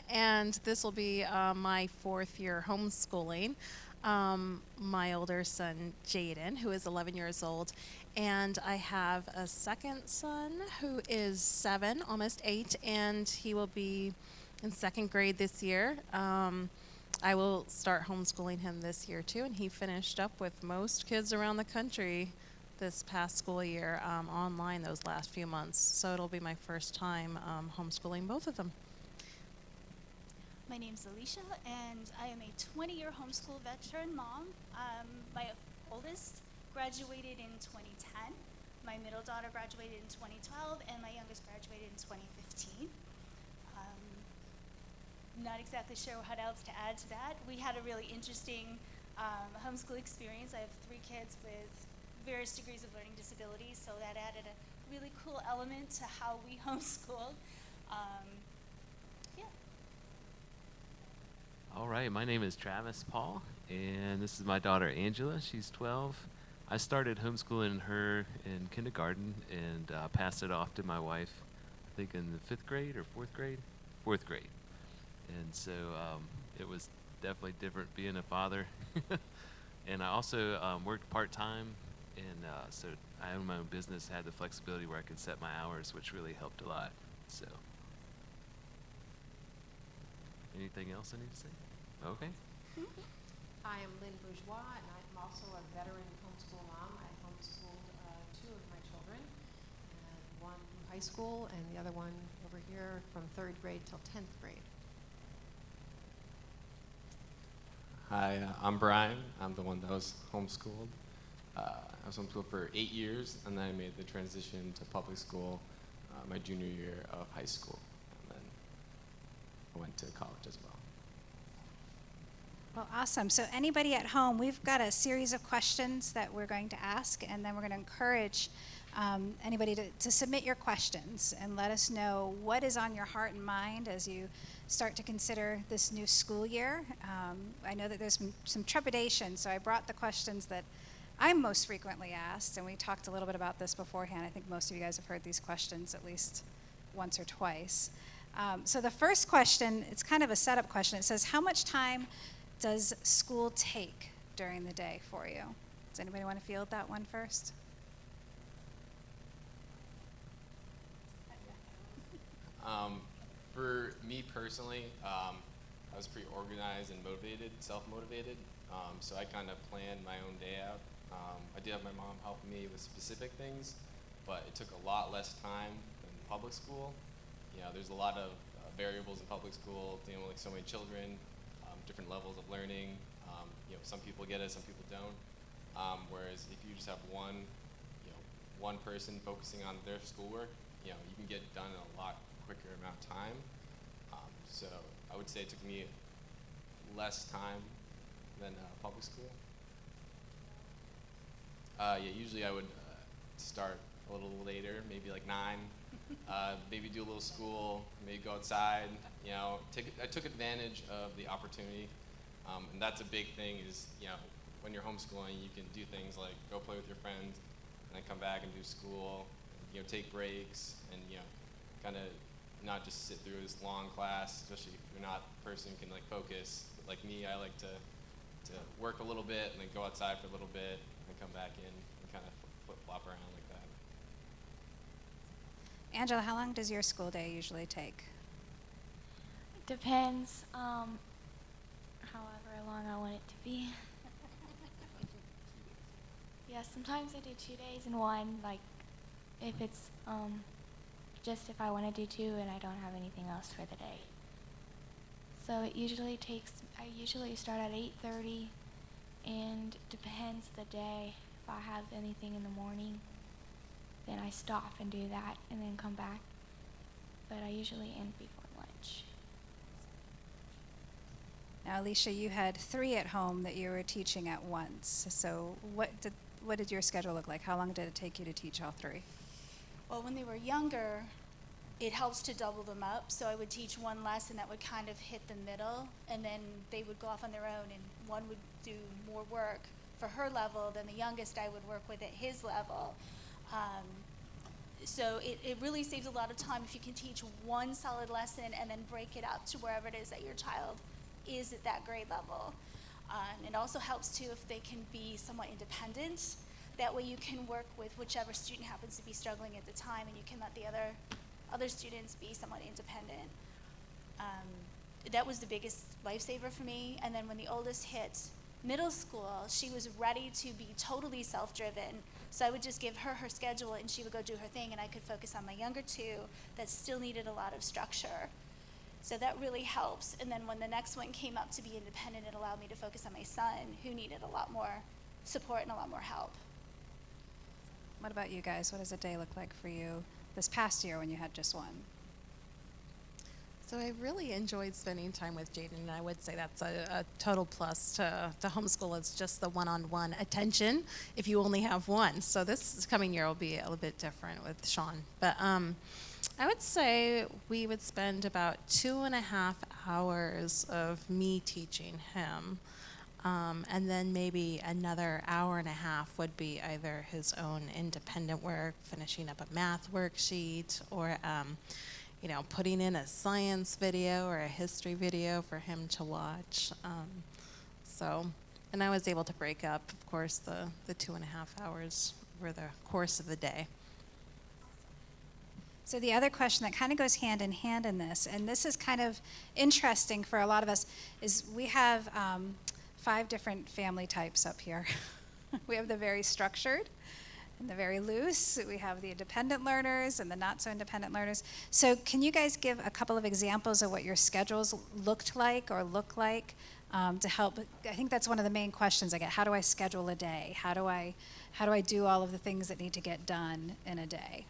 and this will be my fourth year homeschooling. My older son, Jaden, who is 11 years old, and I have a second son who is 7, almost 8, and he will be in second grade this year. I will start homeschooling him this year too, and he finished up with most kids around the country this past school year online those last few months. So it'll be my first time homeschooling both of them. My name's Alicia, and I am a 20-year homeschool veteran mom. My oldest graduated in 2010. My middle daughter graduated in 2012, and my youngest graduated in 2015. Not exactly sure what else to add to that. We had a really interesting homeschool experience. I have 3 kids with various degrees of learning disabilities, so that added a really cool element to how we homeschooled. Yeah. All right, my name is Travis Paul, and this is my daughter Angela. She's 12. I started homeschooling her in kindergarten and passed it off to my wife, I think in the 5th grade or 4th grade? 4th grade. And so it was definitely different being a father. And I also worked part-time, and so I own my own business, had the flexibility where I could set my hours, which really helped a lot. So. Anything else I need to say? Okay. I am Lynn Bourgeois, and I'm also a veteran homeschool mom. I homeschooled 2 of my children, and one from high school and the other one over here from 3rd grade till 10th grade. Hi, I'm Brian. I'm the one that was homeschooled. I was homeschooled for 8 years, and then I made the transition to public school my junior year of high school. And then I went to college as well. Well, awesome. So anybody at home, we've got a series of questions that we're going to ask, and then we're going to encourage anybody to submit your questions and let us know what is on your heart and mind as you start to consider this new school year. I know that there's some trepidation, so I brought the questions that I'm most frequently asked, and we talked a little bit about this beforehand. I think most of you guys have heard these questions at least once or twice. So the first question, it's kind of a setup question. It says, how much time does school take during the day for you? Does anybody want to field that one first? For me personally, I was pretty organized and motivated, self-motivated, so I kind of planned my own day out. I did have my mom help me with specific things, but it took a lot less time than public school. You know, there's a lot of variables in public school, dealing with so many children, different levels of learning. You know, some people get it, some people don't. Whereas if you just have one person focusing on their schoolwork, you know, you can get done in a lot quicker amount of time. So I would say it took me less time than public school. Yeah, usually I would start a little later, maybe like 9. Maybe do a little school, maybe go outside. You know, I took advantage of the opportunity, and that's a big thing. Is, you know, when you're homeschooling, you can do things like go play with your friends, and then come back and do school. You know, take breaks, and you know, kind of not just sit through this long class, especially if you're not a person who can like focus. But like me, I like to work a little bit and then go outside for a little bit and come back in and kind of flip-flop around like that. Angela, how long does your school day usually take? Depends, however long I want it to be. Yeah, sometimes I do 2 days in one, like if it's just if I want to do 2 and I don't have anything else for the day. So it usually takes, I usually start at 8:30, and depends the day. If I have anything in the morning, then I stop and do that and then come back. But I usually end before lunch. Now, Alicia, you had 3 at home that you were teaching at once. So what did your schedule look like? How long did it take you to teach all 3? Well, when they were younger, it helps to double them up. So I would teach one lesson that would kind of hit the middle, and then they would go off on their own, and one would do more work for her level than the youngest I would work with at his level. So it really saves a lot of time if you can teach one solid lesson and then break it up to wherever it is that your child is at that grade level. And it also helps too if they can be somewhat independent. That way you can work with whichever student happens to be struggling at the time, and you can let the other students be somewhat independent. That was the biggest lifesaver for me. And then when the oldest hit middle school, she was ready to be totally self-driven. So I would just give her her schedule and she would go do her thing, and I could focus on my younger two that still needed a lot of structure. So that really helps. And then when the next one came up to be independent, it allowed me to focus on my son, who needed a lot more support and a lot more help. What about you guys? What does a day look like for you this past year when you had just one? So I really enjoyed spending time with Jaden, and I would say that's a total plus to homeschool. It's just the one-on-one attention if you only have one. So this coming year will be a little bit different with Sean. But I would say we would spend about 2.5 hours of me teaching him. And then maybe another 1.5 hours would be either his own independent work, finishing up a math worksheet, or putting in a science video or a history video for him to watch. And I was able to break up, of course, the 2.5 hours over the course of the day. So the other question that kind of goes hand in hand in this, and this is kind of interesting for a lot of us, is we have 5 different family types up here. We have the very structured and the very loose. We have the independent learners and the not so independent learners. So can you guys give a couple of examples of what your schedules looked like or look like to help? I think that's one of the main questions I get. How do I schedule a day? How do I do all of the things that need to get done in a day?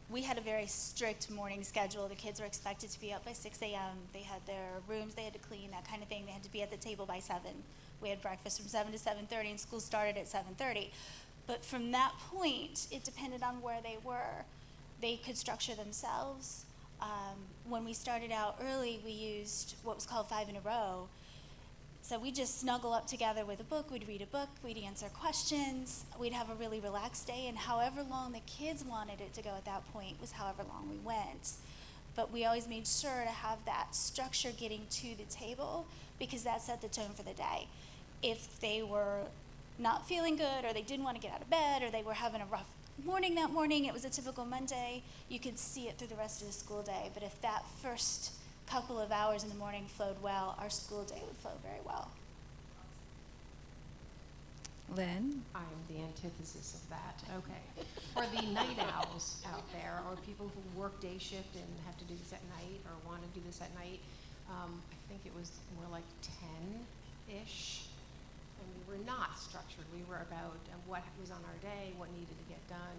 We had a very strict morning schedule. The kids were expected to be up by 6 a.m. They had their rooms they had to clean, that kind of thing. They had to be at the table by 7. We had breakfast from 7 to 7:30, and school started at 7:30. But from that point, it depended on where they were. They could structure themselves. When we started out early, we used what was called 5 in a row. So we'd just snuggle up together with a book, we'd read a book, we'd answer questions, we'd have a really relaxed day, and however long the kids wanted it to go at that point was however long we went. But we always made sure to have that structure getting to the table, because that set the tone for the day. If they were not feeling good, or they didn't want to get out of bed, or they were having a rough morning that morning, it was a typical Monday, you could see it through the rest of the school day. But if that first couple of hours in the morning flowed well, our school day would flow very well. Lynn? I'm the antithesis of that. Okay. For the night owls out there, or people who work day shift and have to do this at night or want to do this at night, I think it was more like 10-ish. And we were not structured. We were about what was on our day, what needed to get done.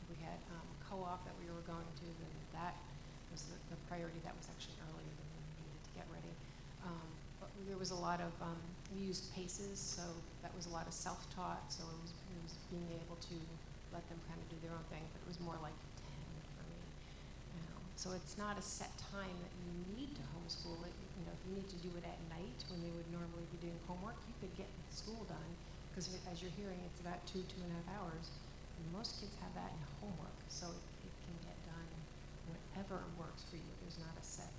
We had co-op that we were going to, and that was the priority. That was actually earlier than we needed to get ready. But there was a lot of, we used PACES, so that was a lot of self-taught, so it was being able to let them kind of do their own thing, but it was more like 10 for me. So it's not a set time that you need to homeschool it. If you need to do it at night when they would normally be doing homework, you could get school done, because as you're hearing, it's about 2.5 hours. And most kids have that in homework, so it can get done whenever works for you. There's not a set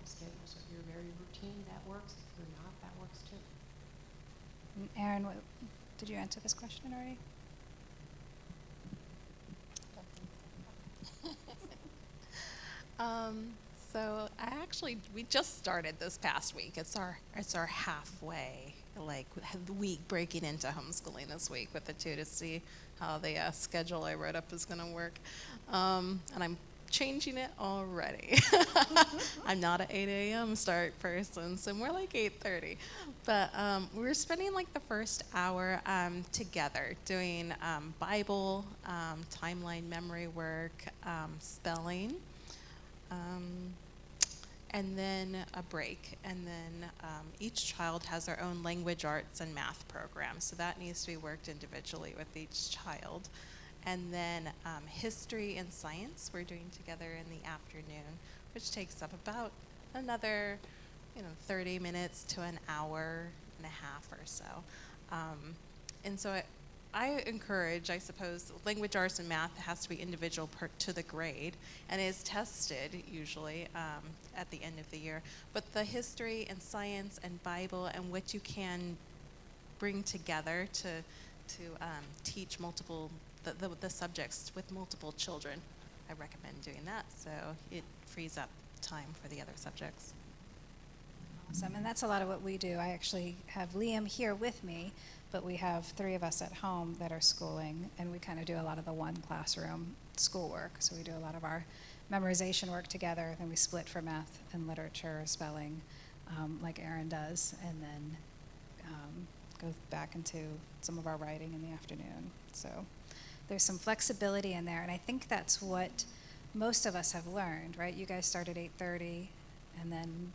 schedule. So if you're very routine, that works. If you're not, that works too. Erin, did you answer this question already? So we just started this past week. It's our halfway week, breaking into homeschooling this week with the two, to see how the schedule I wrote up is going to work. And I'm changing it already. I'm not an 8 a.m. start person, so more like 8:30. But we're spending the first hour together doing Bible, timeline memory work, spelling, and then a break. And then each child has their own language arts and math program, so that needs to be worked individually with each child. And then history and science we're doing together in the afternoon, which takes up about another 30 minutes to an hour and a half or so. And so I encourage, I suppose, language arts and math has to be individual to the grade and is tested usually at the end of the year. But the history and science and Bible and what you can bring together to teach the subjects with multiple children, I recommend doing that. So it frees up time for the other subjects. Awesome, and that's a lot of what we do. I actually have Liam here with me, but we have 3 of us at home that are schooling, and we kind of do a lot of the one classroom schoolwork. So we do a lot of our memorization work together, then we split for math and literature, spelling, like Erin does, and then go back into some of our writing in the afternoon. So there's some flexibility in there, and I think that's what most of us have learned, right? You guys start at 8:30, and then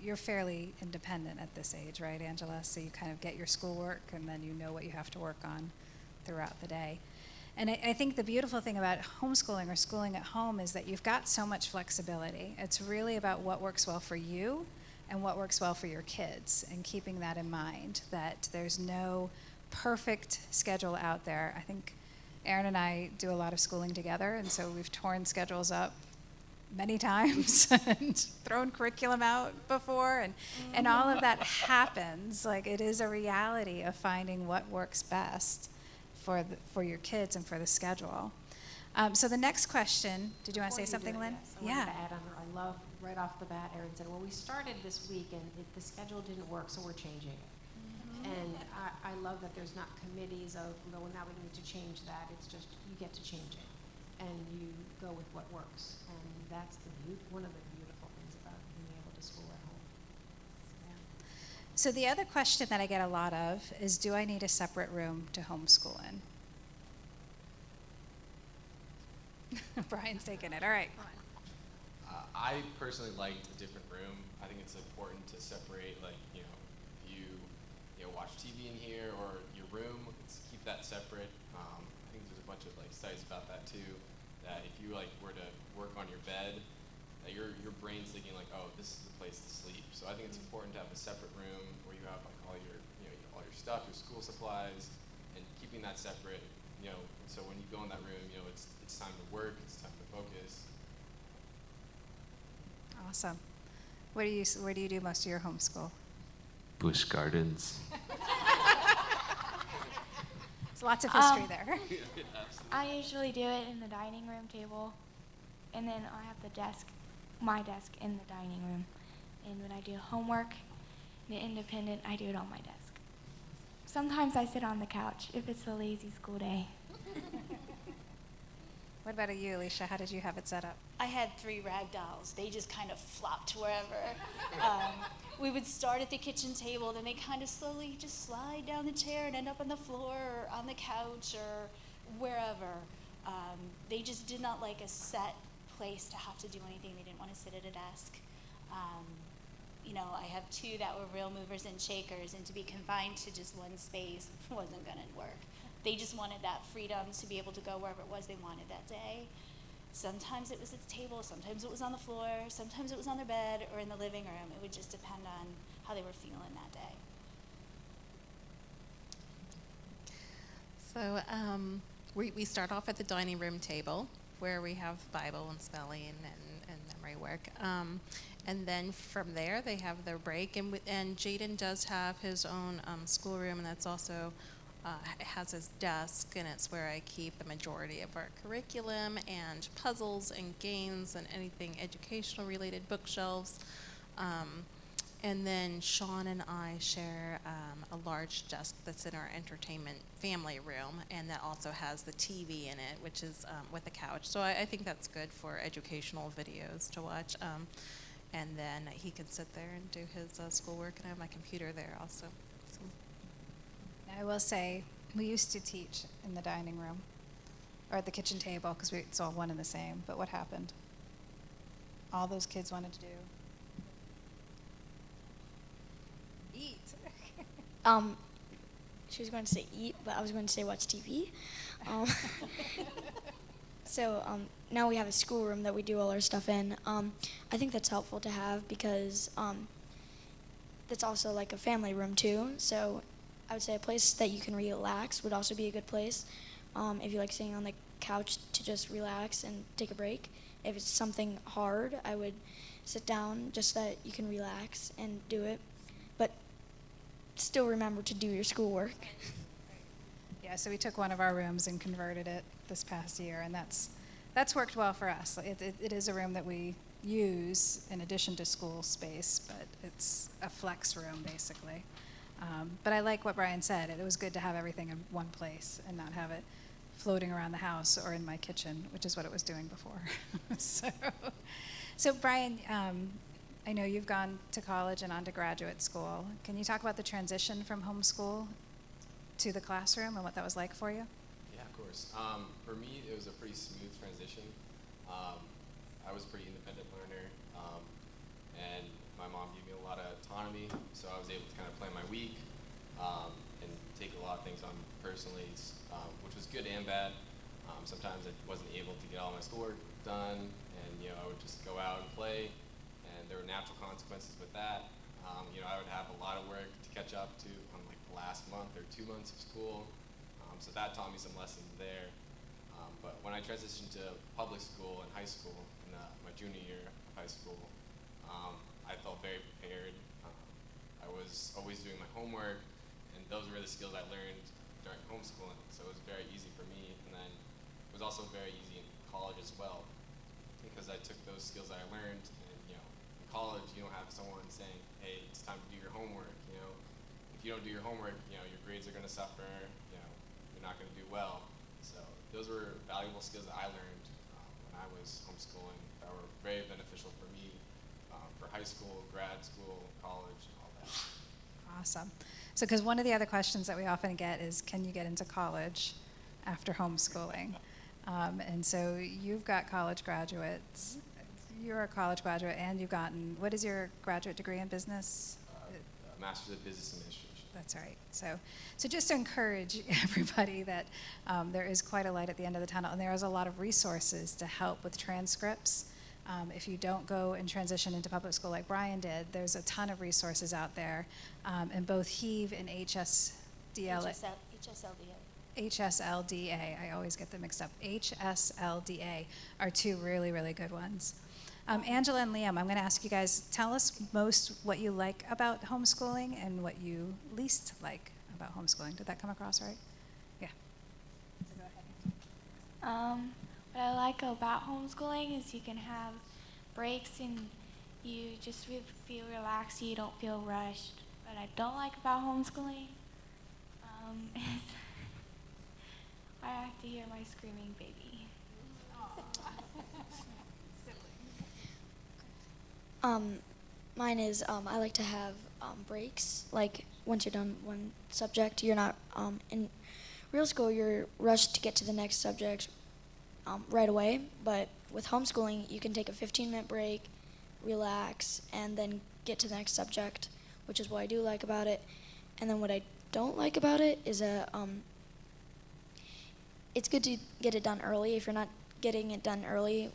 you're fairly independent at this age, right, Angela? So you kind of get your schoolwork, and then you know what you have to work on throughout the day. And I think the beautiful thing about homeschooling or schooling at home is that you've got so much flexibility. It's really about what works well for you and what works well for your kids, and keeping that in mind, that there's no perfect schedule out there. I think Erin and I do a lot of schooling together, and so we've torn schedules up many times and thrown curriculum out before, and all of that happens. Like, it is a reality of finding what works best for your kids and for the schedule. So the next question, did you want to say Before you something, do it, Lynn? yes, I wanted to add on, I love right off the bat, Erin said, well, we started this week and the schedule didn't work, so we're changing it. And I love that there's not committees of, well, now we need to change that. It's just, you get to change it, and you go with what works. And that's one of the beautiful things about being able to school at home. So the other question that I get a lot of is, do I need a separate room to homeschool in? Brian's taking it. All right. I personally liked a different room. I think it's important to separate, like, if you watch TV in here or your room, keep that separate. I think there's a bunch of studies about that too, that if you were to work on your bed, that your brain's thinking oh, this is the place to sleep. So I think it's important to have a separate room where you have all your all your stuff, your school supplies, and keeping that separate. So when you go in that room, it's time to work, it's time to focus. Awesome. Where do you do most of your homeschool? Busch Gardens. There's lots of history there. I usually do it in the dining room table, and then I have my desk in the dining room. And when I do homework, independent, I do it on my desk. Sometimes I sit on the couch if it's a lazy school day. What about you, Alicia? How did you have it set up? I had 3 rag dolls. They just kind of flopped wherever. We would start at the kitchen table, then they kind of slowly just slide down the chair and end up on the floor or on the couch or wherever. They just did not like a set place to have to do anything. They didn't want to sit at a desk. I have 2 that were real movers and shakers, and to be confined to just one space wasn't going to work. They just wanted that freedom to be able to go wherever it was they wanted that day. Sometimes it was at the table, sometimes it was on the floor, sometimes it was on their bed or in the living room. It would just depend on how they were feeling that day. So we start off at the dining room table, where we have Bible and spelling and memory work. And then from there, they have their break. And Jaden does have his own schoolroom, and that's also has his desk, and it's where I keep the majority of our curriculum and puzzles and games and anything educational related, bookshelves. And then Sean and I share a large desk that's in our entertainment family room, and that also has the TV in it, which is with a couch. So I think that's good for educational videos to watch. And then he can sit there and do his schoolwork, and I have my computer there also. So. I will say, we used to teach in the dining room or at the kitchen table because it's all one and the same. But what happened? All those kids wanted to do eat. She was going to say eat, but I was going to say watch TV. So now we have a schoolroom that we do all our stuff in. I think that's helpful to have because that's also like a family room too. So I would say a place that you can relax would also be a good place. If you like sitting on the couch to just relax and take a break. If it's something hard, I would sit down just so that you can relax and do it. But still remember to do your schoolwork. Yeah, so we took one of our rooms and converted it this past year, and that's worked well for us. It is a room that we use in addition to school space, but it's a flex room basically. But I like what Brian said. It was good to have everything in one place and not have it floating around the house or in my kitchen, which is what it was doing before. So Brian, I know you've gone to college and on to graduate school. Can you talk about the transition from homeschool to the classroom and what that was like for you? Yeah, of course. For me, it was a pretty smooth transition. I was a pretty independent learner, and my mom gave me a lot of autonomy, so I was able to kind of plan my week and take a lot of things on personally, which was good and bad. Sometimes I wasn't able to get all my schoolwork done, and I would just go out and play, and there were natural consequences with that. I would have a lot of work to catch up to on like the last month or 2 months of school, so that taught me some lessons there. But when I transitioned to public school in high school, in my junior year of high school, I felt very prepared. I was always doing my homework, and those were the skills I learned during homeschooling, so it was very easy for me. And then it was also very easy in college as well, because I took those skills that I learned, and in college you don't have someone saying, hey, it's time to do your homework. If you don't do your homework, your grades are going to suffer, you're not going to do well. So those were valuable skills that I learned when I was homeschooling that were very beneficial for me for high school, grad school, college, and all that. Awesome. So, because one of the other questions that we often get is, can you get into college after homeschooling? And so you've got college graduates. You're a college graduate, and you've gotten, what is your graduate degree in business? Master's of Business Administration. That's right. So just to encourage everybody that there is quite a light at the end of the tunnel, and there is a lot of resources to help with transcripts. If you don't go and transition into public school like Brian did, there's a ton of resources out there, and both HEAVE and HSLDA, I always get them mixed up, HSLDA are two really, really good ones. Angela and Liam, I'm going to ask you guys, tell us most what you like about homeschooling and what you least like about homeschooling. Did that come across right? Yeah. So go ahead. What I like about homeschooling is you can have breaks and you just feel relaxed, you don't feel rushed. What I don't like about homeschooling is I have to hear my screaming baby. Mine is I like to have breaks. Like once you're done one subject, you're not in real school. You're rushed to get to the next subject right away. But with homeschooling, you can take a 15-minute break, relax, and then get to the next subject, which is what I do like about it. And then what I don't like about it is it's good to get it done early. If you're not getting it done early,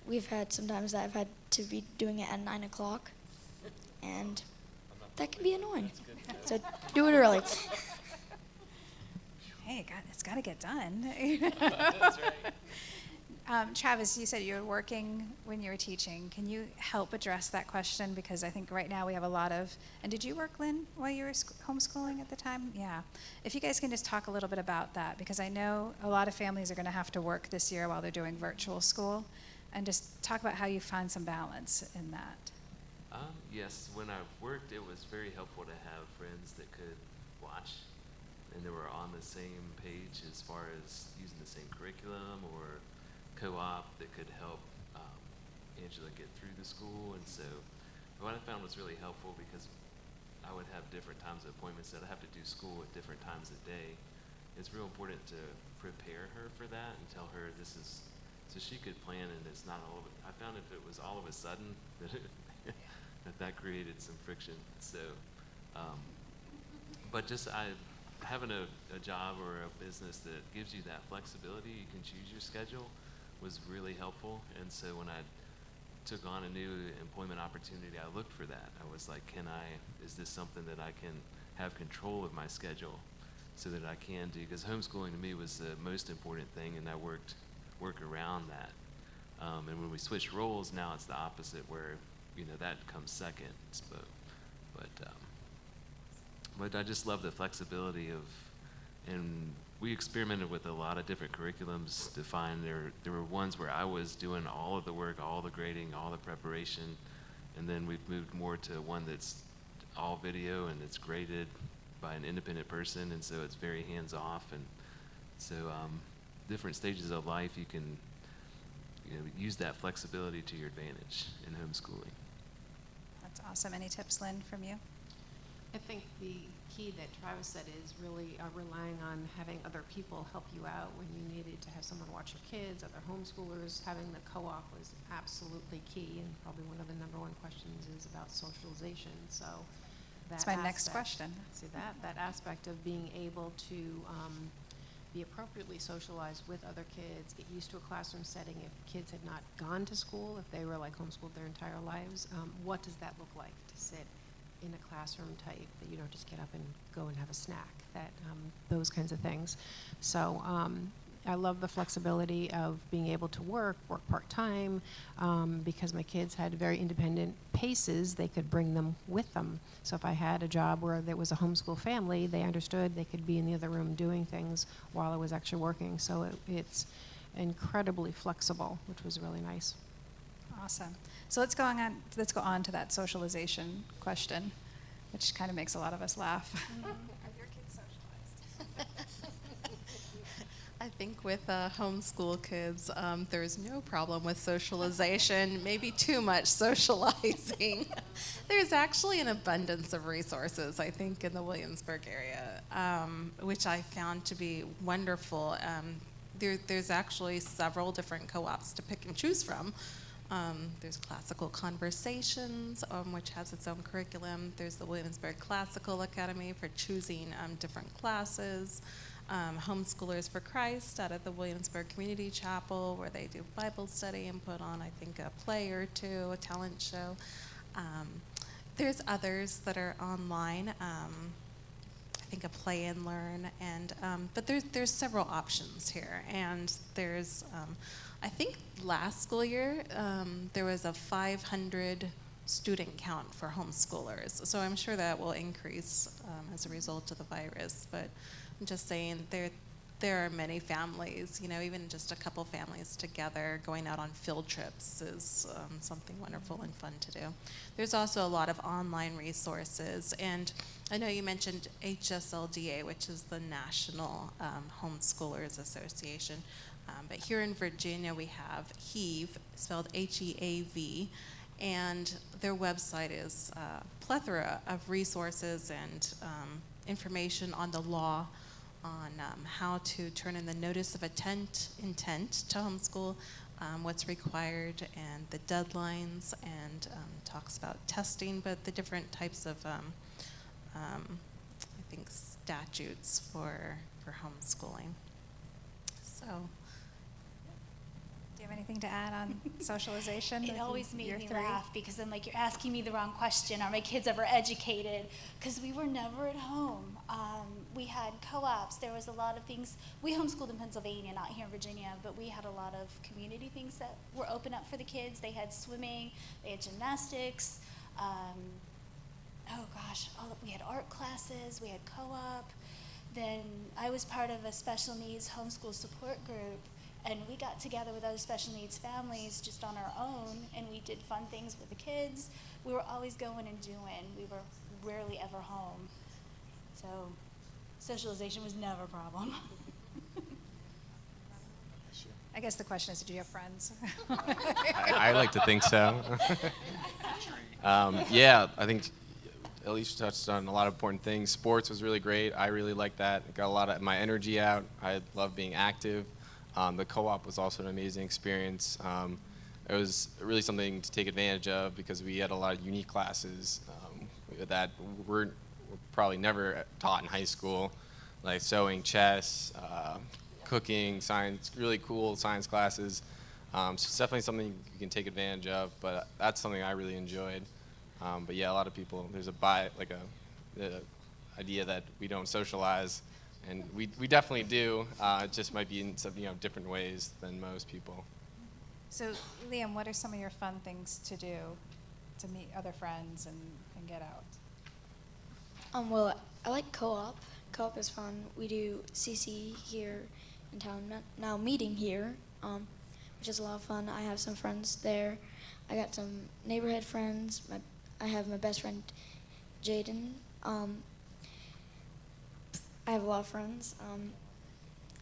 we've had sometimes that I've had to be doing it at 9 o'clock, and that can be annoying. So do it early. Hey, it's got to get done. That's right. Travis, you said you were working when you were teaching. Can you help address that question? Because I think right now we have a lot of, and did you work, Lynn, while you were homeschooling at the time? Yeah. If you guys can just talk a little bit about that, because I know a lot of families are going to have to work this year while they're doing virtual school, and just talk about how you find some balance in that. Yes, when I worked, it was very helpful to have friends that could watch and they were on the same page as far as using the same curriculum or co-op that could help Angela get through the school. And so what I found was really helpful because I would have different times of appointments that I have to do school at different times of the day. It's real important to prepare her for that and tell her this is, so she could plan and it's not all of it. I found if it was all of a sudden that created some friction. So, but just having a job or a business that gives you that flexibility, you can choose your schedule, was really helpful. And so when I took on a new employment opportunity, I looked for that. I was like, is this something that I can have control of my schedule so that I can do, because homeschooling to me was the most important thing, and I work around that. And when we switch roles, now it's the opposite, where that comes second. But I just love the flexibility of, and we experimented with a lot of different curriculums to find there were ones where I was doing all of the work, all the grading, all the preparation, and then we've moved more to one that's all video and it's graded by an independent person, and so it's very hands-off. And so different stages of life, you can use that flexibility to your advantage in homeschooling. That's awesome. Any tips, Lynn, from you? I think the key that Travis said is really relying on having other people help you out when you needed to have someone watch your kids, other homeschoolers. Having the co-op was absolutely key, and probably one of the number one questions is about socialization. So That's my next question. See that aspect of being able to be appropriately socialized with other kids, get used to a classroom setting. If kids had not gone to school, if they were like homeschooled their entire lives, what does that look like to sit in a classroom type that you don't just get up and go and have a snack, that those kinds of things. So I love the flexibility of being able to work part-time, because my kids had very independent paces. They could bring them with them. So if I had a job where there was a homeschool family, they understood they could be in the other room doing things while I was actually working. So it's incredibly flexible, which was really nice. Awesome. So let's go on to that socialization question, which kind of makes a lot of us laugh. Are your kids socialized? I think with homeschool kids, there's no problem with socialization, maybe too much socializing. There's actually an abundance of resources, I think, in the Williamsburg area, which I found to be wonderful. There's actually several different co-ops to pick and choose from. There's Classical Conversations, which has its own curriculum. There's the Williamsburg Classical Academy for choosing different classes. Homeschoolers for Christ out at the Williamsburg Community Chapel, where they do Bible study and put on, I think, a play or two, a talent show. There's others that are online. I think a Play and Learn, and but there's several options here, and there's I think last school year there was a 500 student count for homeschoolers, so I'm sure that will increase as a result of the virus. But I'm just saying there are many families, even just a couple families together going out on field trips is something wonderful and fun to do. There's also a lot of online resources, and I know you mentioned HSLDA, which is the National Homeschoolers Association, but here in Virginia we have HEAV, spelled H-E-A-V, and their website is a plethora of resources and information on the law, on how to turn in the notice of intent to homeschool, what's required, and the deadlines, and talks about testing, but the different types of, I think, statutes for homeschooling. So. Do you have anything to add on socialization? It always made Year me 3? laugh because I'm like, you're asking me the wrong question. Are my kids ever educated? Because we were never at home. We had co-ops. There was a lot of things. We homeschooled in Pennsylvania, not here in Virginia, but we had a lot of community things that were open up for the kids. They had swimming, they had gymnastics. We had art classes, we had co-op. Then I was part of a special needs homeschool support group, and we got together with other special needs families just on our own, and we did fun things with the kids. We were always going and doing. We were rarely ever home. So socialization was never a problem. I guess the question is, did you have friends? I like to think so. Yeah, I think Alicia touched on a lot of important things. Sports was really great. I really liked that. It got a lot of my energy out. I love being active. The co-op was also an amazing experience. It was really something to take advantage of because we had a lot of unique classes that were probably never taught in high school, like sewing, chess, cooking, science, really cool science classes. So it's definitely something you can take advantage of, but that's something I really enjoyed. But yeah, a lot of people, there's a idea that we don't socialize, and we definitely do. It just might be in some, different ways than most people. So, Liam, what are some of your fun things to do to meet other friends and get out? Well, I like co-op. Co-op is fun. We do CC here in town, now meeting here, which is a lot of fun. I have some friends there. I got some neighborhood friends. I have my best friend, Jaden. I have a lot of friends.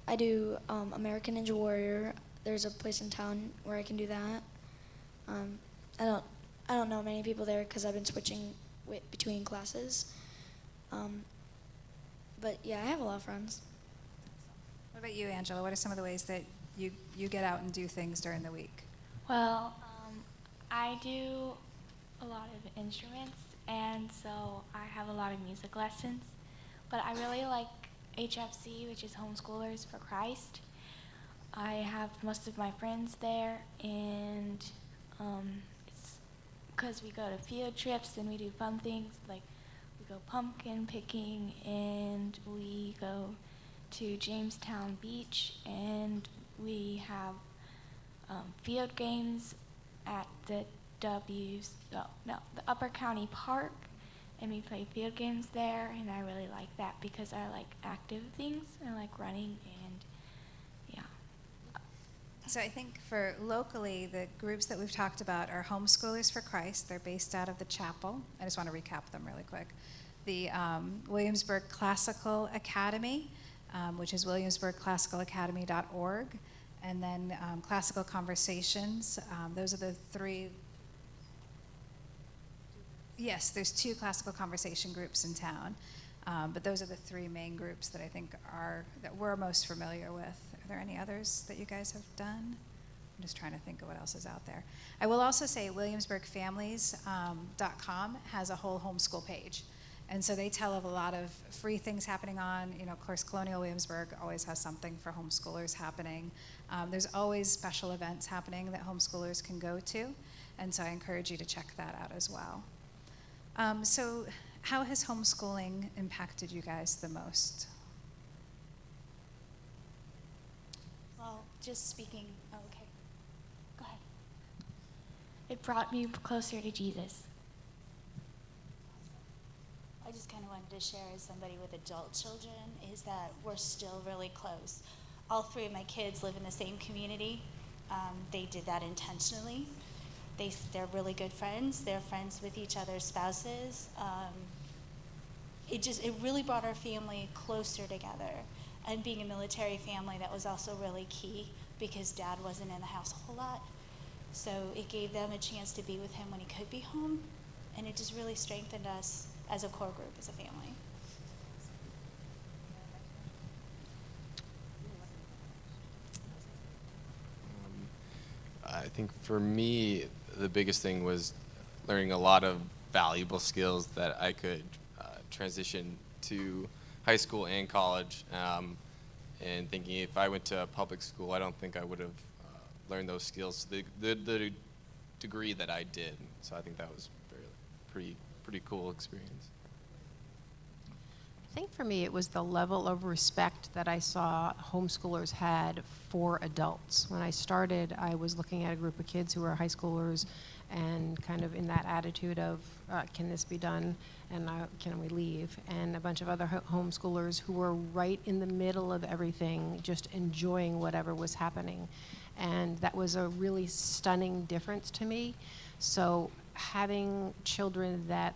I do American Ninja Warrior. There's a place in town where I can do that. I don't know many people there because I've been switching between classes. But yeah, I have a lot of friends. What about you, Angela? What are some of the ways that you get out and do things during the week? Well, I do a lot of instruments, and so I have a lot of music lessons. But I really like HFC, which is Homeschoolers for Christ. I have most of my friends there, and it's because we go to field trips and we do fun things, like we go pumpkin picking, and we go to Jamestown Beach, and we have field games at the the Upper County Park, and we play field games there, and I really like that because I like active things. I like running, and yeah. So I think for locally, the groups that we've talked about are Homeschoolers for Christ. They're based out of the chapel. I just want to recap them really quick. The Williamsburg Classical Academy, which is williamsburgclassicalacademy.org, and then Classical Conversations. Those are the three. Yes, there's 2 classical conversation groups in town, but those are the 3 main groups that I think that we're most familiar with. Are there any others that you guys have done? I'm just trying to think of what else is out there. I will also say williamsburgfamilies.com has a whole homeschool page. And so they tell of a lot of free things happening on, of course, Colonial Williamsburg always has something for homeschoolers happening. There's always special events happening that homeschoolers can go to. And so I encourage you to check that out as well. So how has homeschooling impacted you guys the most? Well, just speaking, okay, go ahead. It brought me closer to Jesus. I just kind of wanted to share as somebody with adult children is that we're still really close. All 3 of my kids live in the same community. They did that intentionally. They're really good friends. They're friends with each other's spouses. It really brought our family closer together. And being a military family, that was also really key because Dad wasn't in the house a whole lot. So it gave them a chance to be with him when he could be home. And it just really strengthened us as a core group, as a family. I think for me, the biggest thing was learning a lot of valuable skills that I could transition to high school and college. And thinking if I went to public school, I don't think I would have learned those skills to the degree that I did. So I think that was pretty cool experience. I think for me it was the level of respect that I saw homeschoolers had for adults. When I started, I was looking at a group of kids who were high schoolers and kind of in that attitude of, can this be done, and can we leave? And a bunch of other homeschoolers who were right in the middle of everything, just enjoying whatever was happening. And that was a really stunning difference to me. So having children that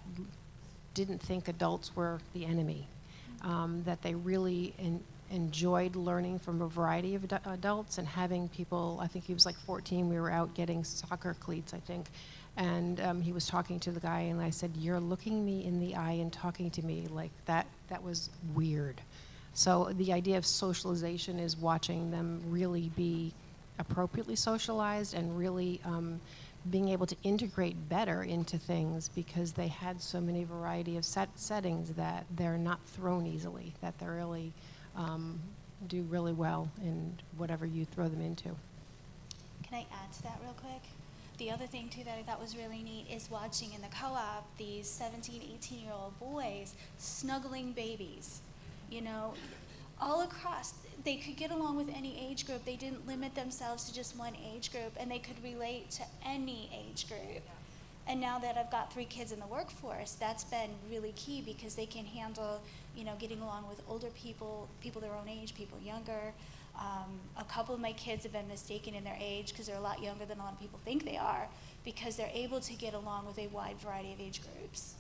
didn't think adults were the enemy, that they really enjoyed learning from a variety of adults, and having people, I think he was like 14, we were out getting soccer cleats, I think, and he was talking to the guy, and I said, "You're looking me in the eye and talking to me like that." That was weird. So the idea of socialization is watching them really be appropriately socialized and really being able to integrate better into things because they had so many variety of settings that they're not thrown easily, that they really do really well in whatever you throw them into. Can I add to that real quick? The other thing too that I thought was really neat is watching in the co-op these 17, 18-year-old boys snuggling babies, you know, all across. They could get along with any age group. They didn't limit themselves to just one age group, and they could relate to any age group. And now that I've got 3 kids in the workforce, that's been really key because they can handle, you know, getting along with older people, people their own age, people younger. A couple of my kids have been mistaken in their age because they're a lot younger than a lot of people think they are, because they're able to get along with a wide variety of age groups.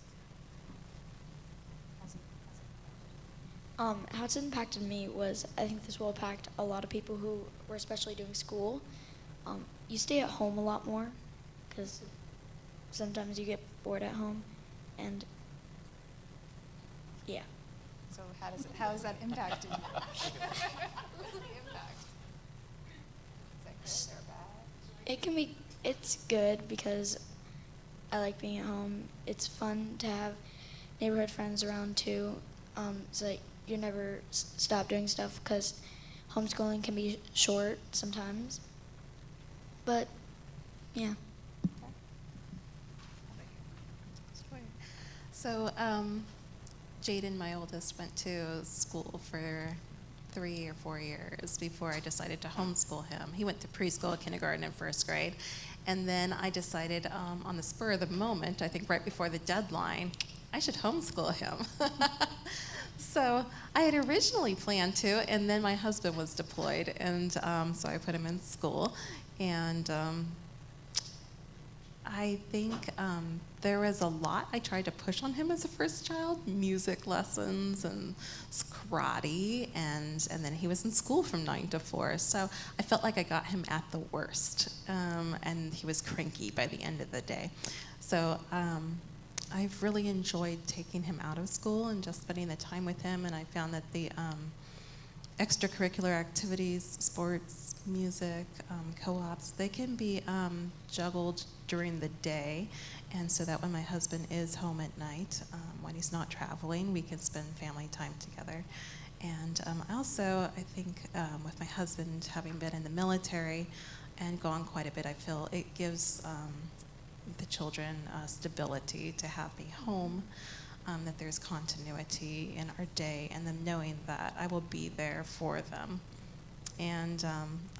How it's impacted me was, I think this will impact a lot of people who were especially doing school. You stay at home a lot more because sometimes you get bored at home, and yeah. So how has that impacted you? What's the impact? Is that good or bad? It's good because I like being at home. It's fun to have neighborhood friends around too. So that you never stop doing stuff because homeschooling can be short sometimes. But yeah. So, Jaden, my oldest, went to school for 3 or 4 years before I decided to homeschool him. He went to preschool, kindergarten, and first grade. And then I decided on the spur of the moment, I think right before the deadline, I should homeschool him. So I had originally planned to, and then my husband was deployed, and so I put him in school. And I think there was a lot I tried to push on him as a first child: music lessons and karate, and then he was in school from 9 to 4. So I felt like I got him at the worst, and he was cranky by the end of the day. So I've really enjoyed taking him out of school and just spending the time with him, and I found that the extracurricular activities, sports, music, co-ops, they can be juggled during the day, and so that when my husband is home at night, when he's not traveling, we can spend family time together. And also, I think with my husband having been in the military and gone quite a bit, I feel it gives the children stability to have me home, that there's continuity in our day, and them knowing that I will be there for them. And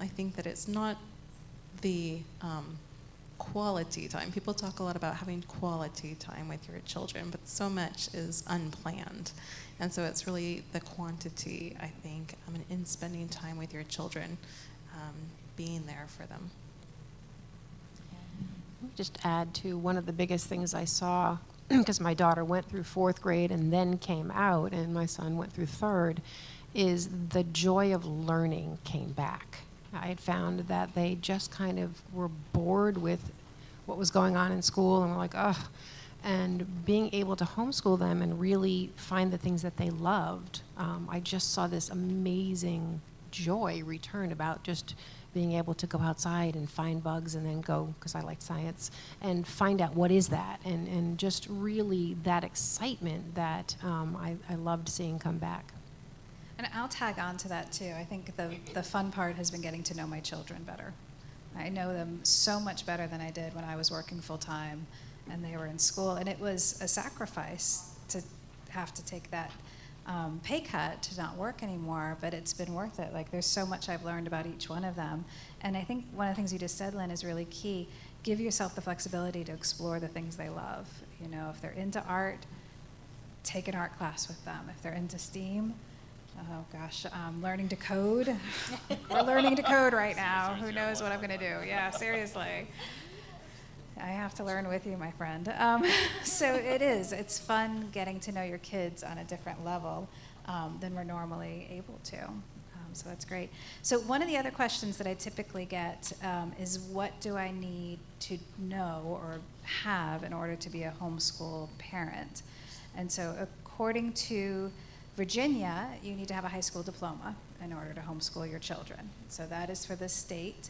I think that it's not the quality time. People talk a lot about having quality time with your children, but so much is unplanned. And so it's really the quantity, I think, in spending time with your children, being there for them. Just add to one of the biggest things I saw, because my daughter went through 4th grade and then came out, and my son went through 3rd, is the joy of learning came back. I had found that they just kind of were bored with what was going on in school and were like, ugh. And being able to homeschool them and really find the things that they loved, I just saw this amazing joy return about just being able to go outside and find bugs and then go, because I like science, and find out what is that, and just really that excitement that I loved seeing come back. And I'll tag on to that too. I think the fun part has been getting to know my children better. I know them so much better than I did when I was working full time and they were in school, and it was a sacrifice to have to take that pay cut to not work anymore, but it's been worth it. Like, there's so much I've learned about each one of them. And I think one of the things you just said, Lynn, is really key. Give yourself the flexibility to explore the things they love. You know, if they're into art, take an art class with them. If they're into STEAM, oh gosh, learning to code. We're learning to code right now. Who knows what I'm gonna do? Yeah, seriously. I have to learn with you, my friend. So it's fun getting to know your kids on a different level than we're normally able to. So that's great. So one of the other questions that I typically get is, what do I need to know or have in order to be a homeschool parent? And so according to Virginia, you need to have a high school diploma in order to homeschool your children. So that is for the state.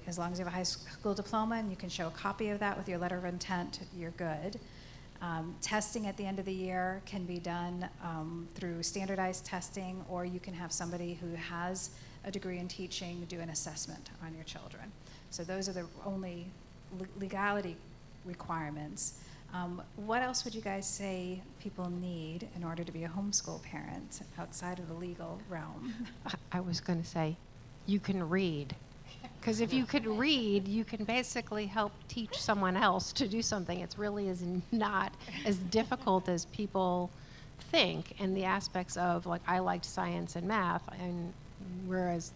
As long as you have a high school diploma and you can show a copy of that with your letter of intent, you're good. Testing at the end of the year can be done through standardized testing, or you can have somebody who has a degree in teaching do an assessment on your children. So those are the only legality requirements. What else would you guys say people need in order to be a homeschool parent outside of the legal realm? I was going to say, you can read. Because if you could read, you can basically help teach someone else to do something. It really is not as difficult as people think. And the aspects of, like, I liked science and math, and whereas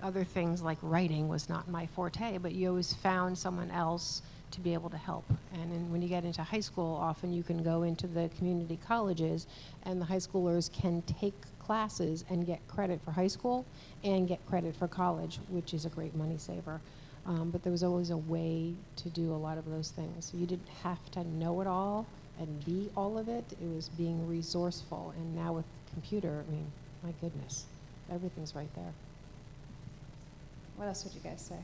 other things like writing was not my forte, but you always found someone else to be able to help. And then when you get into high school, often you can go into the community colleges, and the high schoolers can take classes and get credit for high school and get credit for college, which is a great money saver. But there was always a way to do a lot of those things. So you didn't have to know it all and be all of it. It was being resourceful. And now with computer, I mean, my goodness, everything's right there. What else would you guys say?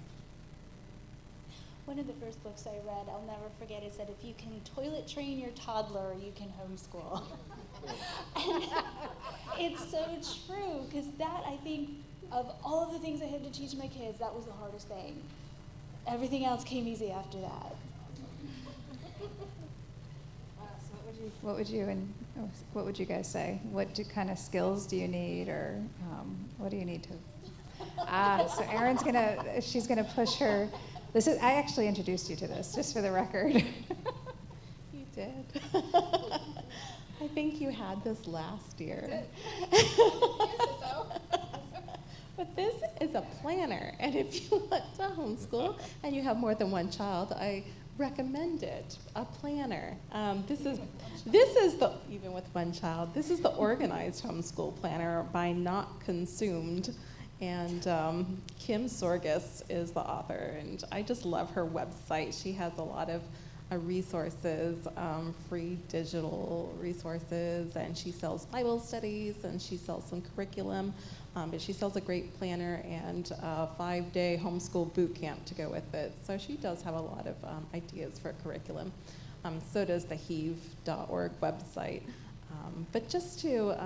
One of the first books I read, I'll never forget, it said, if you can toilet train your toddler, you can homeschool. And it's so true, because that, I think, of all of the things I had to teach my kids, that was the hardest thing. Everything else came easy after that. So what would you guys say? What kind of skills do you need, or what do you need to? So Erin's she's gonna push her. I actually introduced you to this, just for the record. You did. I think you had this last year. But this is a planner, and if you want to homeschool and you have more than one child, I recommend it. A planner. This is the, even with one child, this is the organized homeschool planner by Not Consumed. And Kim Sorgus is the author, and I just love her website. She has a lot of resources, free digital resources, and she sells Bible studies, and she sells some curriculum, but she sells a great planner and a 5-day homeschool boot camp to go with it. So she does have a lot of ideas for curriculum. So does the heave.org website. But just to,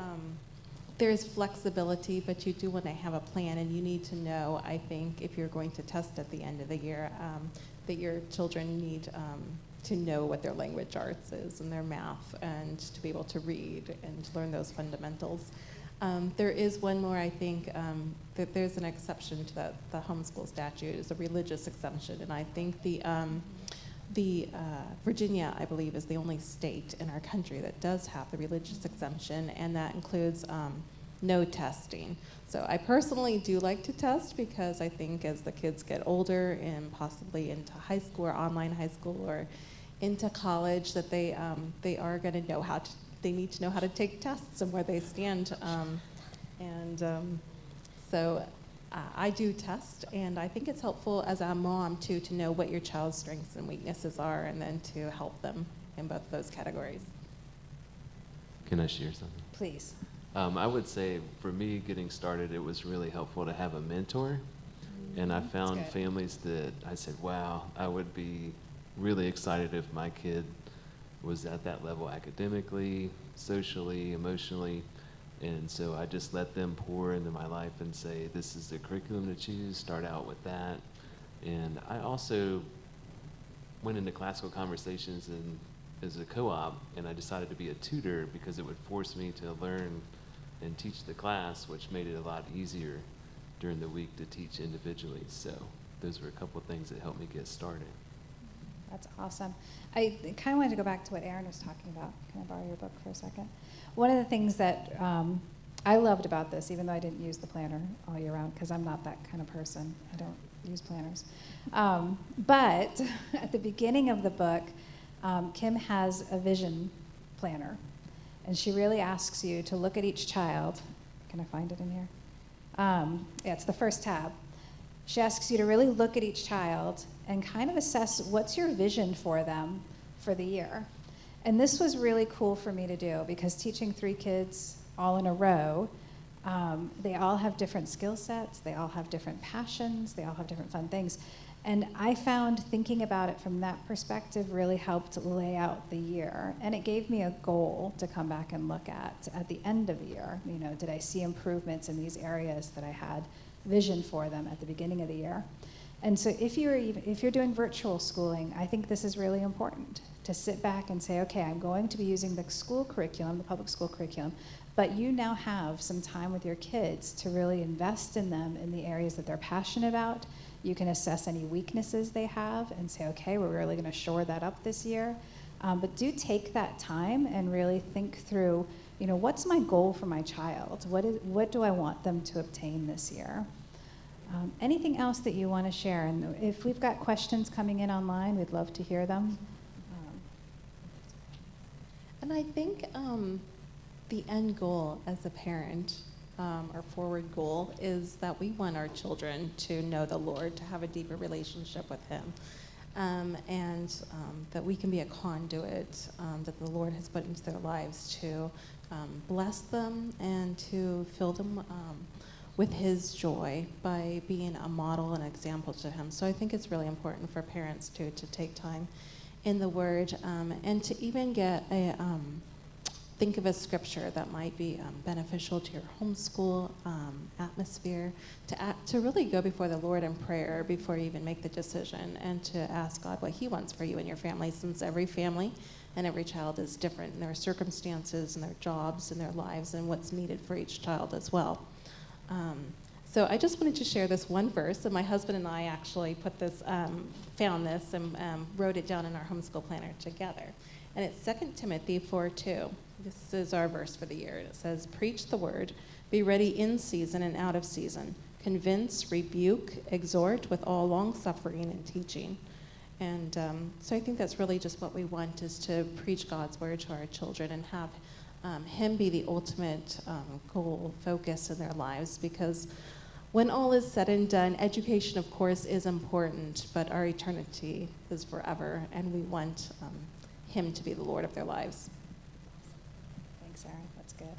there's flexibility, but you do want to have a plan, and you need to know, I think, if you're going to test at the end of the year, that your children need to know what their language arts is and their math, and to be able to read and to learn those fundamentals. There is one more, I think, that there's an exception to the homeschool statute. It's a religious exemption, and I think the Virginia, I believe, is the only state in our country that does have the religious exemption, and that includes no testing. So I personally do like to test, because I think as the kids get older and possibly into high school or online high school or into college, that they are going to know they need to know how to take tests and where they stand. So I do test, and I think it's helpful as a mom too to know what your child's strengths and weaknesses are, and then to help them in both of those categories. Can I share something? Please. I would say for me getting started, it was really helpful to have a mentor. And I found good. families that I said, wow, I would be really excited if my kid was at that level academically, socially, emotionally. And so I just let them pour into my life and say, this is the curriculum to choose, start out with that. And I also went into classical conversations as a co-op, and I decided to be a tutor because it would force me to learn and teach the class, which made it a lot easier during the week to teach individually. So those were a couple of things that helped me get started. That's awesome. I kind of wanted to go back to what Erin was talking about. Can I borrow your book for a second? One of the things that I loved about this, even though I didn't use the planner all year round, because I'm not that kind of person. I don't use planners. But at the beginning of the book, Kim has a vision planner. And she really asks you to look at each child. Can I find it in here? Yeah, it's the first tab. She asks you to really look at each child and kind of assess what's your vision for them for the year. And this was really cool for me to do, because teaching 3 kids all in a row, they all have different skill sets, they all have different passions, they all have different fun things. And I found thinking about it from that perspective really helped lay out the year. And it gave me a goal to come back and look at the end of the year. You know, did I see improvements in these areas that I had vision for them at the beginning of the year? And so if you're doing virtual schooling, I think this is really important to sit back and say, okay, I'm going to be using the school curriculum, the public school curriculum, but you now have some time with your kids to really invest in them in the areas that they're passionate about. You can assess any weaknesses they have and say, okay, we're really going to shore that up this year. But do take that time and really think through, what's my goal for my child? What do I want them to obtain this year? Anything else that you want to share? And if we've got questions coming in online, we'd love to hear them. And I think the end goal as a parent, our forward goal, is that we want our children to know the Lord, to have a deeper relationship with Him, and that we can be a conduit that the Lord has put into their lives to bless them and to fill them with His joy by being a model and example to Him. So I think it's really important for parents to take time in the Word and to even get think of a scripture that might be beneficial to your homeschool atmosphere, to really go before the Lord in prayer before you even make the decision, and to ask God what He wants for you and your family, since every family and every child is different in their circumstances and their jobs and their lives and what's needed for each child as well. So I just wanted to share this one verse, and my husband and I actually found this and wrote it down in our homeschool planner together. And it's 2 Timothy 4:2. This is our verse for the year. And it says, "Preach the word, be ready in season and out of season. Convince, rebuke, exhort with all long-suffering and teaching." And so I think that's really just what we want, is to preach God's word to our children and have Him be the ultimate goal, focus in their lives. Because when all is said and done, education, of course, is important, but our eternity is forever, and we want Him to be the Lord of their lives. Thanks, Erin. That's good.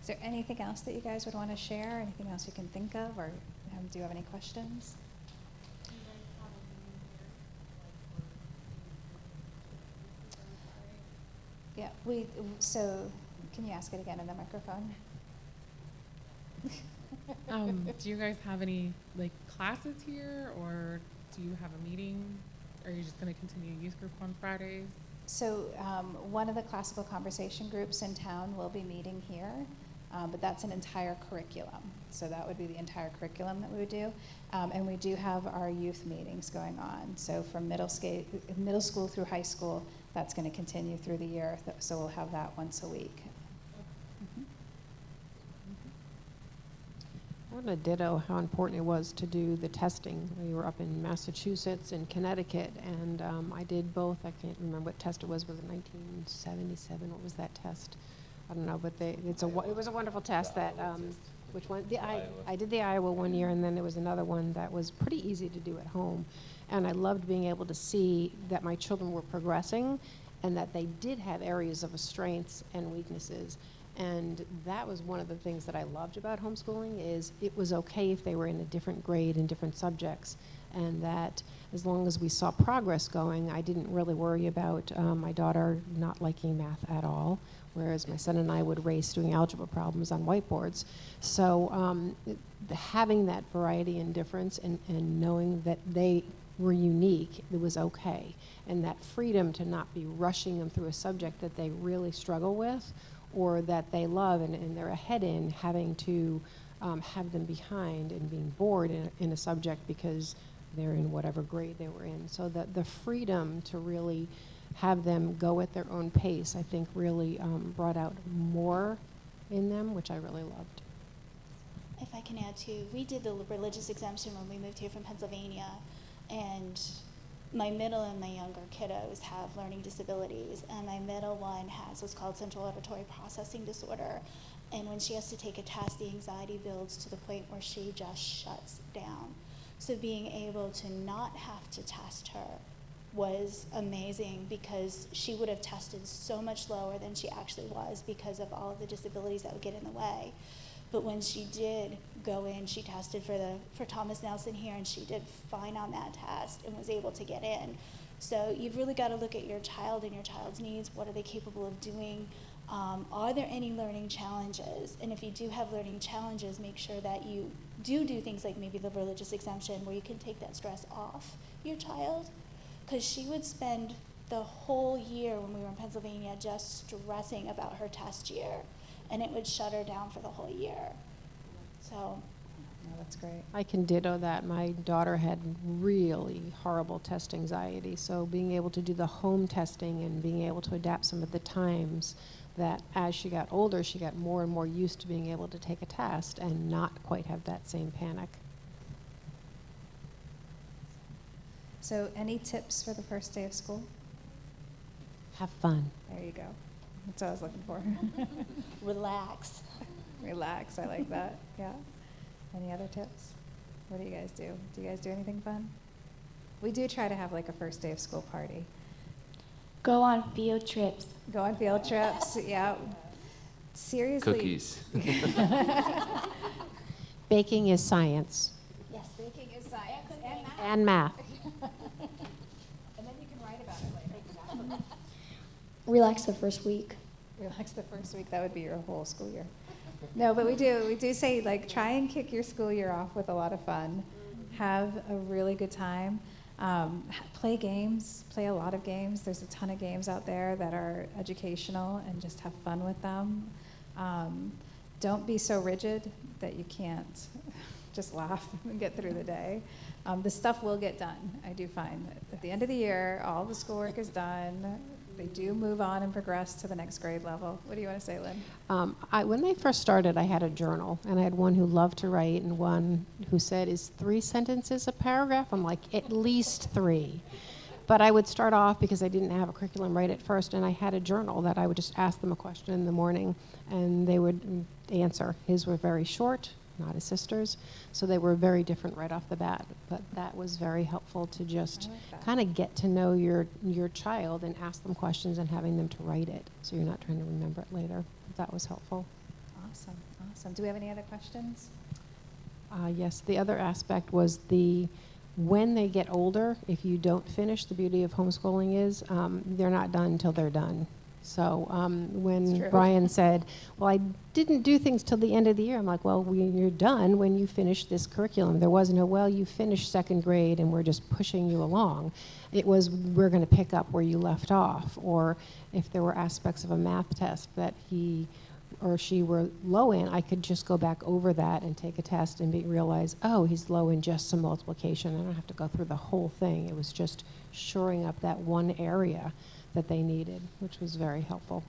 Is there anything else that you guys would want to share? Anything else you can think of, or do you have any questions? Yeah, so can you ask it again in the microphone? Do you guys have any classes here, or do you have a meeting? Or are you just going to continue youth group on Fridays? So one of the classical conversation groups in town will be meeting here, but that's an entire curriculum. So that would be the entire curriculum that we would do. And we do have our youth meetings going on. So from middle school through high school, that's going to continue through the year. So we'll have that once a week. I want to ditto how important it was to do the testing. We were up in Massachusetts and Connecticut, and I did both. I can't remember what test it was. Was it 1977? What was that test? I don't know, but it was a wonderful test. Which one? I did the Iowa one year, and then there was another one that was pretty easy to do at home. And I loved being able to see that my children were progressing and that they did have areas of strengths and weaknesses. And that was one of the things that I loved about homeschooling, is it was okay if they were in a different grade in different subjects, and that as long as we saw progress going, I didn't really worry about my daughter not liking math at all, whereas my son and I would race doing algebra problems on whiteboards. So having that variety and difference, and knowing that they were unique, it was okay. And that freedom to not be rushing them through a subject that they really struggle with, or that they love and they're ahead in, having to have them behind and being bored in a subject because they're in whatever grade they were in. So that the freedom to really have them go at their own pace, I think really brought out more in them, which I really loved. If I can add too, we did the religious exemption when we moved here from Pennsylvania, and my middle and my younger kiddos have learning disabilities, and my middle one has what's called central auditory processing disorder. And when she has to take a test, the anxiety builds to the point where she just shuts down. So being able to not have to test her was amazing, because she would have tested so much lower than she actually was because of all of the disabilities that would get in the way. But when she did go in, she tested for Thomas Nelson here, and she did fine on that test and was able to get in. So you've really got to look at your child and your child's needs. What are they capable of doing? Are there any learning challenges? And if you do have learning challenges, make sure that you do things like maybe the religious exemption where you can take that stress off your child. Because she would spend the whole year when we were in Pennsylvania just stressing about her test year, and it would shut her down for the whole year. So. No, that's great. I can ditto that. My daughter had really horrible test anxiety, so being able to do the home testing and being able to adapt some of the times that as she got older, she got more and more used to being able to take a test and not quite have that same panic. So any tips for the first day of school? Have fun. There you go. That's what I was looking for. Relax. Relax, I like that, yeah. Any other tips? What do you guys do? Do you guys do anything fun? We do try to have like a first day of school party. Go on field trips. Go on field trips, yeah. Seriously. Cookies. Baking is science. Yes, baking is science And math. And then you can write about it later. Exactly. Relax the first week. Relax the first week, that would be your whole school year. No, but we do say, like, try and kick your school year off with a lot of fun. Have a really good time. Play games, play a lot of games. There's a ton of games out there that are educational, and just have fun with them. Don't be so rigid that you can't just laugh and get through the day. The stuff will get done, I do find. At the end of the year, all the schoolwork is done. They do move on and progress to the next grade level. What do you want to say, Lynn? When they first started, I had a journal, and I had one who loved to write and one who said, "Is 3 sentences a paragraph?" I'm like, at least 3. But I would start off, because I didn't have a curriculum right at first, and I had a journal that I would just ask them a question in the morning, and they would answer. His were very short, not his sister's, so they were very different right off the bat. But that was very helpful to just kind of get to know your child and ask them questions and having them to write it, so you're not trying to remember it later. That was helpful. Awesome, awesome. Do we have any other questions? Yes, the other aspect was when they get older, if you don't finish, the beauty of homeschooling is they're not done until they're done. So when Brian said, well, I didn't do things till the end of the year, I'm like, well, you're done when you finish this curriculum. There wasn't well, you finished 2nd grade and we're just pushing you along. It was, we're going to pick up where you left off. Or if there were aspects of a math test that he or she were low in, I could just go back over that and take a test and realize, oh, he's low in just some multiplication. I don't have to go through the whole thing. It was just shoring up that one area that they needed, which was very helpful.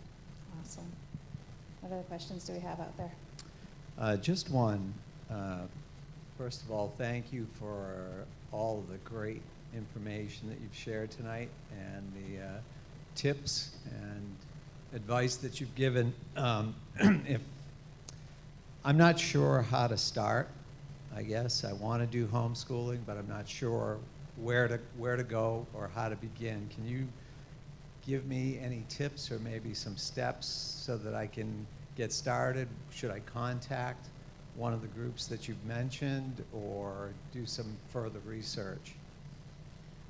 Awesome. What other questions do we have out there? Just one. First of all, thank you for all the great information that you've shared tonight, and the tips and advice that you've given. If I'm not sure how to start, I guess I want to do homeschooling, but I'm not sure where to go or how to begin. Can you give me any tips or maybe some steps so that I can get started? Should I contact one of the groups that you've mentioned or do some further research?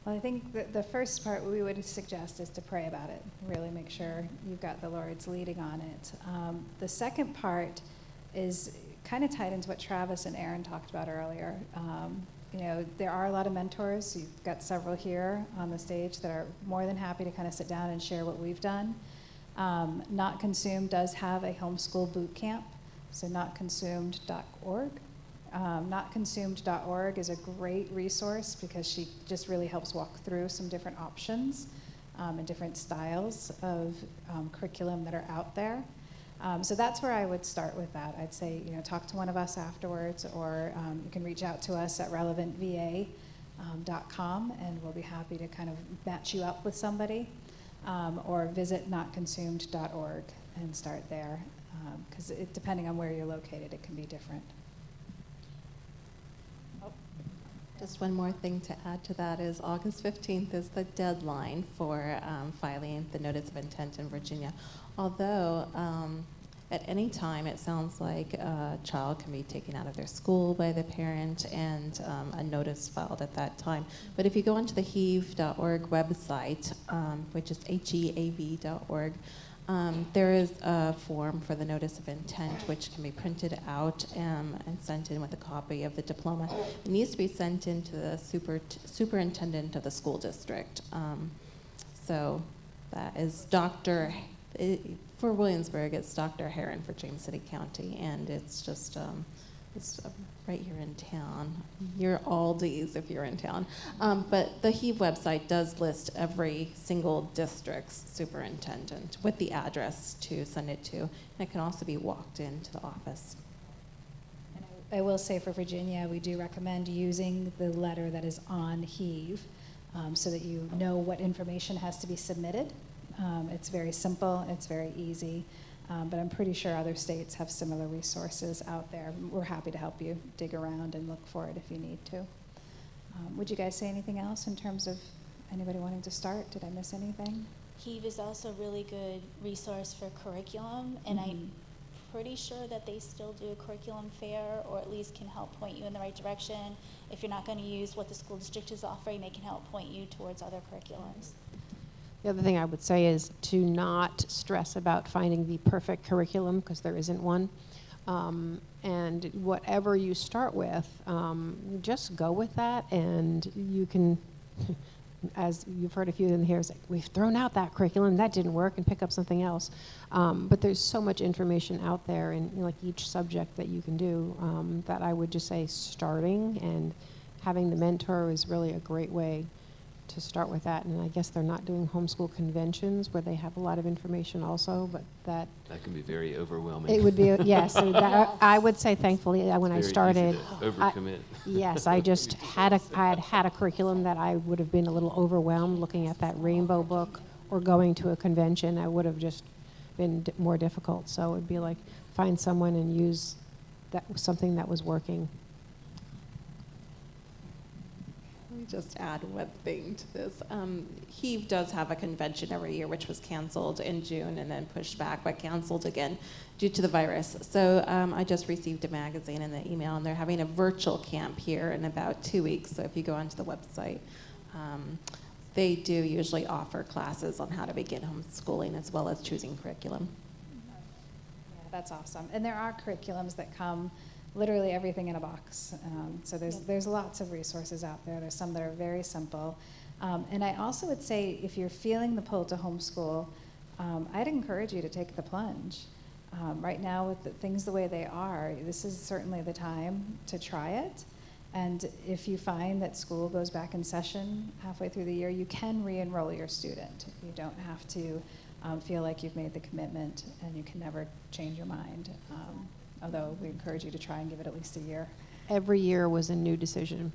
Well, I think the first part we would suggest is to pray about it. Really make sure you've got the Lord's leading on it. The second part is kind of tied into what Travis and Aaron talked about earlier. There are a lot of mentors. You've got several here on the stage that are more than happy to kind of sit down and share what we've done. Not Consumed does have a homeschool boot camp, so notconsumed.org. Notconsumed.org is a great resource because she just really helps walk through some different options and different styles of curriculum that are out there. So that's where I would start with that. I'd say, talk to one of us afterwards, or you can reach out to us at relevantva.com, and we'll be happy to kind of match you up with somebody, or visit notconsumed.org and start there, because depending on where you're located, it can be different. Just one more thing to add to that is August 15th is the deadline for filing the notice of intent in Virginia. Although at any time it sounds like a child can be taken out of their school by the parent and a notice filed at that time. But if you go onto the heave.org website, which is heav.org, There is a form for the notice of intent, which can be printed out and sent in with a copy of the diploma. It needs to be sent in to the superintendent of the school district. So that is for Williamsburg, it's Dr. Heron for James City County, and it's just it's right here in town. You're Aldi's if you're in town. But the HEAV website does list every single district's superintendent with the address to send it to. And it can also be walked into the office. And I will say for Virginia, we do recommend using the letter that is on HEAV so that you know what information has to be submitted. It's very simple, it's very easy. But I'm pretty sure other states have similar resources out there. We're happy to help you dig around and look for it if you need to. Would you guys say anything else in terms of anybody wanting to start? Did I miss anything? HEAV is also a really good resource for curriculum, and I'm pretty sure that they still do a curriculum fair, or at least can help point you in the right direction. If you're not going to use what the school district is offering, they can help point you towards other curriculums. The other thing I would say is to not stress about finding the perfect curriculum, because there isn't one. And whatever you start with, just go with that, and you can, as you've heard a few in here, it's like, we've thrown out that curriculum, that didn't work, and pick up something else. But there's so much information out there in like each subject that you can do that I would just say starting and having the mentor is really a great way to start with that. And I guess they're not doing homeschool conventions where they have a lot of information also, but that can be very overwhelming. it would be, yes. So that, I would say thankfully when I Very started, easy to overcommit. yes, I just had a curriculum that I would have been a little overwhelmed looking at that rainbow book or going to a convention. I would have just been more difficult. So it would be like find someone and use that something that was working. Let me just add one thing to this. HEAV does have a convention every year, which was canceled in June and then pushed back, but canceled again due to the virus. So I just received a magazine and the email, and they're having a virtual camp here in about 2 weeks. So if you go onto the website, they do usually offer classes on how to begin homeschooling as well as choosing curriculum. Yeah, that's awesome. And there are curriculums that come literally everything in a box. So there's lots of resources out there. There's some that are very simple. And I also would say if you're feeling the pull to homeschool, I'd encourage you to take the plunge. Right now with things the way they are, this is certainly the time to try it. And if you find that school goes back in session halfway through the year, you can re-enroll your student. You don't have to feel like you've made the commitment and you can never change your mind. Although we encourage you to try and give it at least a year. Every year was a new decision.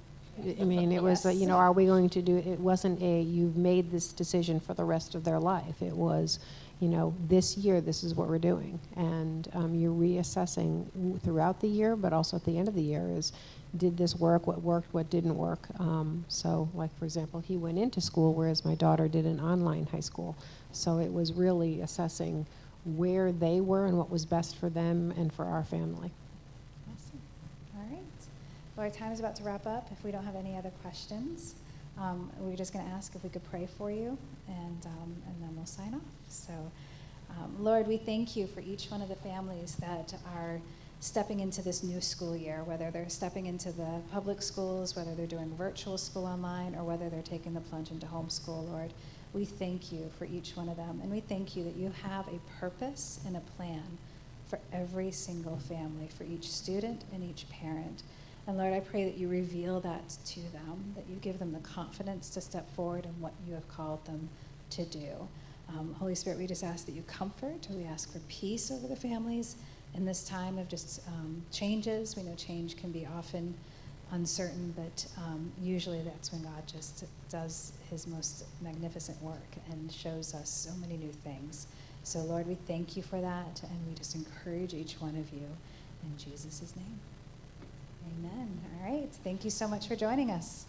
I mean, it was, you know, are we going to do it? It wasn't you've made this decision for the rest of their life. It was, you know, this year, this is what we're doing. And you're reassessing throughout the year, but also at the end of the year is, did this work? What worked? What didn't work? So, like, for example, he went into school, whereas my daughter did an online high school. So it was really assessing where they were and what was best for them and for our family. Awesome. All right. Well, our time is about to wrap up. If we don't have any other questions, we're just going to ask if we could pray for you, and then we'll sign off. So, Lord, we thank you for each one of the families that are stepping into this new school year, whether they're stepping into the public schools, whether they're doing virtual school online, or whether they're taking the plunge into homeschool, Lord. We thank you for each one of them, and we thank you that you have a purpose and a plan for every single family, for each student and each parent. And Lord, I pray that you reveal that to them, that you give them the confidence to step forward in what you have called them to do. Holy Spirit, we just ask that you comfort, we ask for peace over the families in this time of just changes. We know change can be often uncertain, but usually that's when God just does his most magnificent work and shows us so many new things. So Lord, we thank you for that, and we just encourage each one of you in Jesus' name. Amen. All right. Thank you so much for joining us.